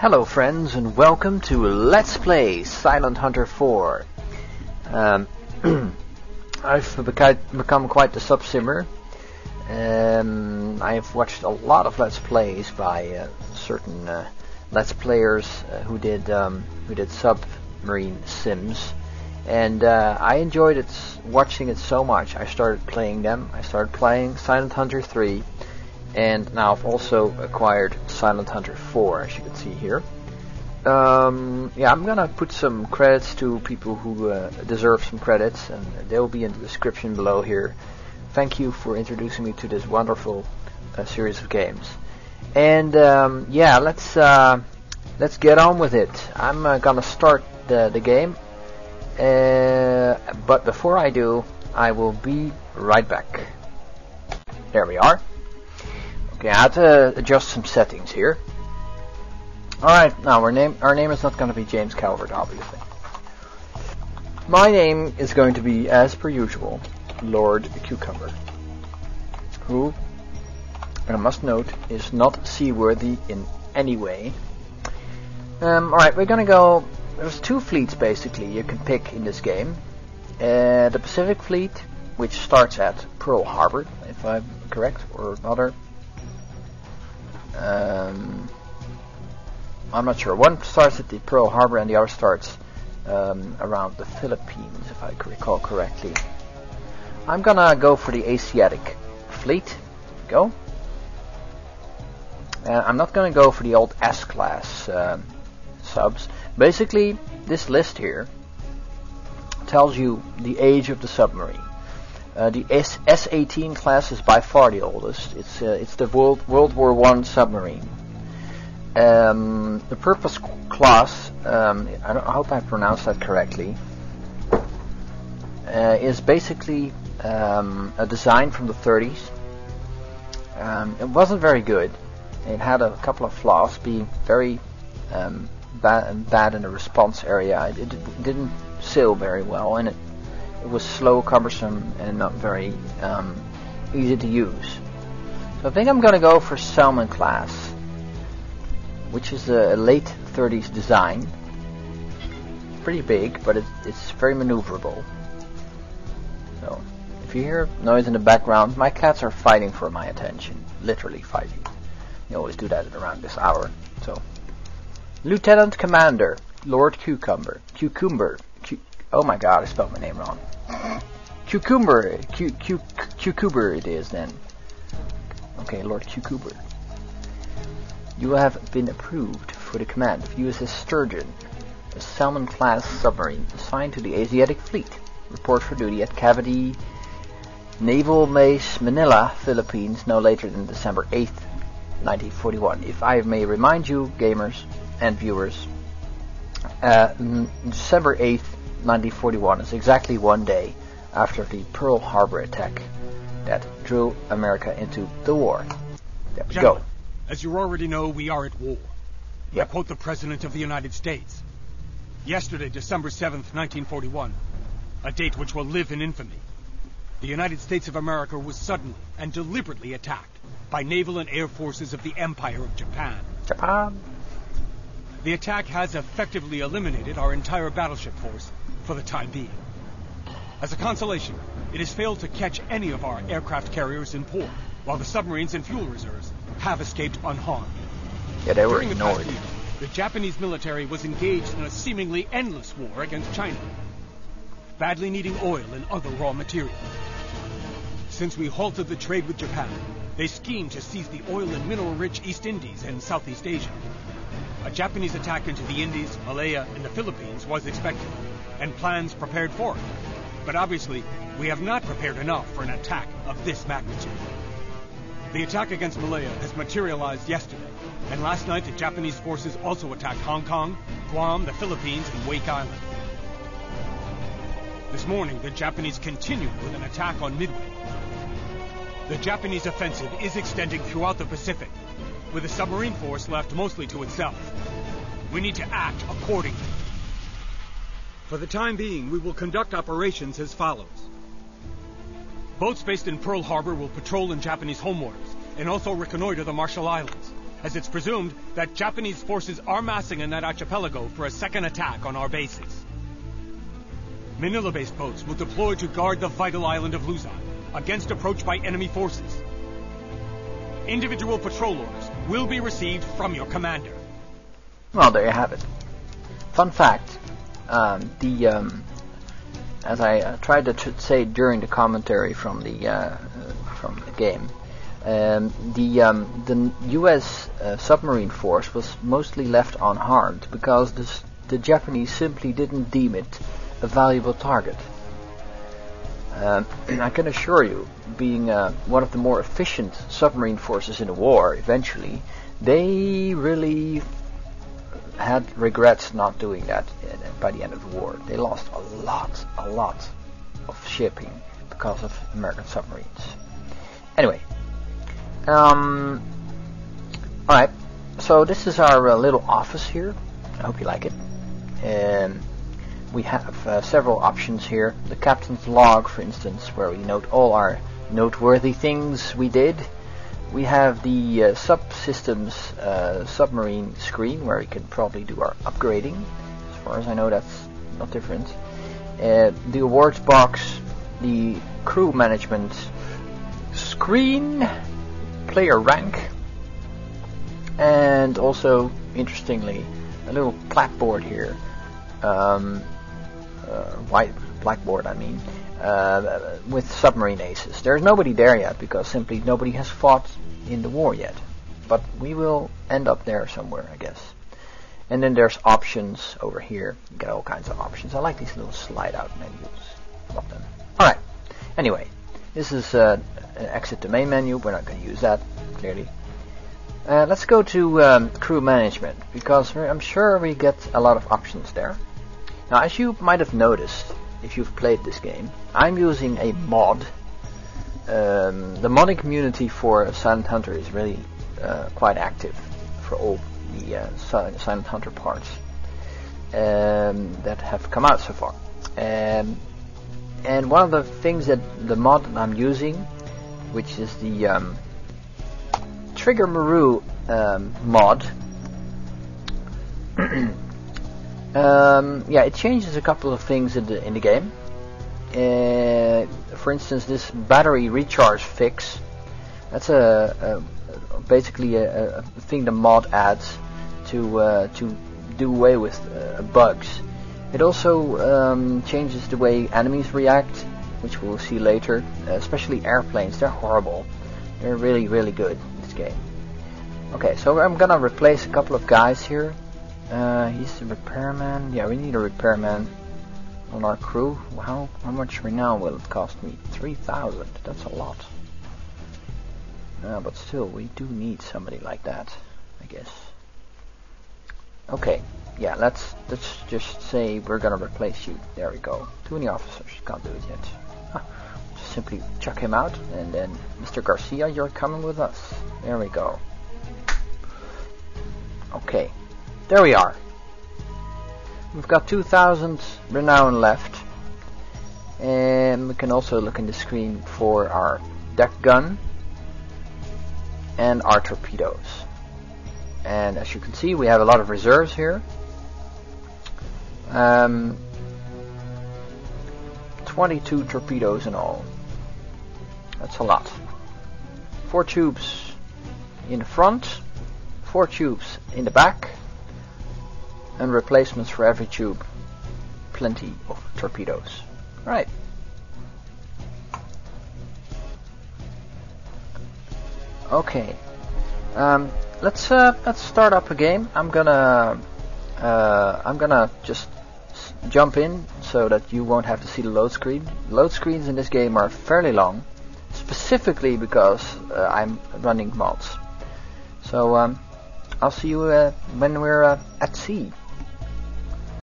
Hello friends and welcome to Let's Play Silent Hunter 4. I've become quite the sub-simmer. I've watched a lot of Let's Plays by certain Let's Players who did Submarine Sims, and I enjoyed watching it so much. I started playing them. I started playing Silent Hunter 3. And now I've also acquired Silent Hunter 4, as you can see here. I'm gonna put some credits to people who deserve some credits, and they'll be in the description below here. Thank you for introducing me to this wonderful series of games. And let's get on with it. I'm gonna start the game, but before I do, I will be right back. There we are. Okay, I had to adjust some settings here. Alright, now our name is not going to be James Calvert, obviously. My name is going to be, as per usual, Lord Cucumber, who, and I must note, is not seaworthy in any way. Alright, we're going to go. There's two fleets basically you can pick in this game. The Pacific Fleet, which starts at Pearl Harbor, if I'm correct, or other. I'm not sure. One starts at the Pearl Harbor and the other starts around the Philippines, if I recall correctly. I'm gonna go for the Asiatic Fleet. Go. I'm not gonna go for the old S-class subs. Basically, this list here tells you the age of the submarine. The S-18 class is by far the oldest. It's the World War I submarine. The Purpose class, I hope I pronounced that correctly, is basically a design from the 30s. It wasn't very good. It had a couple of flaws, being very bad in the response area. It didn't sail very well, and it was slow, cumbersome, and not very easy to use. So I think I'm going to go for Salmon class, which is a late 30s design. It's pretty big, but it's very maneuverable. So if you hear noise in the background, my cats are fighting for my attention. Literally fighting. You always do that at around this hour. So, Lieutenant Commander, Lord Cucumber. Oh my god, I spelled my name wrong. Cucumber it is then. Okay, Lord Cucumber. You have been approved for the command of USS Sturgeon, a Salmon-class submarine assigned to the Asiatic Fleet. Report for duty at Cavite Naval Base, Manila, Philippines, no later than December 8th, 1941. If I may remind you, gamers and viewers, December 8th, 1941 is exactly one day after the Pearl Harbor attack that drew America into the war. There we go. As you already know, we are at war. Yep. I quote the President of the United States. Yesterday, December 7th, 1941, a date which will live in infamy, the United States of America was suddenly and deliberately attacked by naval and air forces of the Empire of Japan. The attack has effectively eliminated our entire battleship force for the time being. As a consolation, it has failed to catch any of our aircraft carriers in port, while the submarines and fuel reserves have escaped unharmed. Yeah, they were During the ignored. past year, the Japanese military was engaged in a seemingly endless war against China, badly needing oil and other raw materials. Since we halted the trade with Japan, they schemed to seize the oil and mineral-rich East Indies and Southeast Asia. A Japanese attack into the Indies, Malaya, and the Philippines was expected, and plans prepared for it. But obviously, we have not prepared enough for an attack of this magnitude. The attack against Malaya has materialized yesterday, and last night the Japanese forces also attacked Hong Kong, Guam, the Philippines, and Wake Island. This morning, the Japanese continued with an attack on Midway. The Japanese offensive is extending throughout the Pacific, with the submarine force left mostly to itself. We need to act accordingly. For the time being, we will conduct operations as follows. Boats based in Pearl Harbor will patrol in Japanese home waters and also reconnoiter the Marshall Islands. as it's presumed that Japanese forces are massing in that archipelago for a second attack on our bases. Manila-based boats will deploy to guard the vital island of Luzon against approach by enemy forces. Individual patrol orders will be received from your commander. Well, there you have it. Fun fact, as I tried to say during the commentary from the game, the U.S. submarine force was mostly left unharmed because the Japanese simply didn't deem it a valuable target. I can assure you, being one of the more efficient submarine forces in the war, eventually, they really had regrets not doing that by the end of the war. They lost a lot of shipping because of American submarines. Anyway, alright, so this is our little office here. I hope you like it. We have several options here. The captain's log, for instance, where we note all our noteworthy things we did. We have the subsystems submarine screen, where we can probably do our upgrading. As far as I know, that's not different. The awards box, the crew management screen, player rank, and also, interestingly, a little clapboard here. White blackboard, I mean, with submarine aces. There's nobody there yet because simply nobody has fought in the war yet. But we will end up there somewhere, I guess. And then there's options over here. You get all kinds of options. I like these little slide out menus. Love them. Alright. Anyway, this is an exit to main menu. We're not going to use that, clearly. Let's go to crew management, because I'm sure we get a lot of options there. Now, as you might have noticed, if you've played this game, I'm using a mod. The modding community for Silent Hunter is really quite active for all the Silent Hunter parts that have come out so far. And one of the things that the mod that I'm using, which is the Trigger Maru mod, it changes a couple of things in the game. For instance, this battery recharge fix. That's basically a thing the mod adds to do away with bugs. It also changes the way enemies react, which we'll see later. Especially airplanes, they're horrible. They're really, really good in this game. Okay, so I'm gonna replace a couple of guys here. He's the repairman. Yeah, we need a repairman on our crew. How much renown will it cost me? 3,000. That's a lot. But still, we do need somebody like that, I guess. Okay, yeah, let's just say we're gonna replace you. There we go. Too many officers. Can't do it yet. Just simply chuck him out, and then Mr. Garcia, you're coming with us. There we go. Okay. There we are. We've got 2,000 renown left. And we can also look in the screen for our deck gun and our torpedoes. And as you can see, we have a lot of reserves here. 22 torpedoes in all. That's a lot. 4 tubes in the front, 4 tubes in the back, and replacements for every tube. Plenty of torpedoes. Right. Okay. Let's start up a game. I'm gonna just jump in so that you won't have to see the load screen. Load screens in this game are fairly long, specifically because I'm running mods. So I'll see you when we're at sea.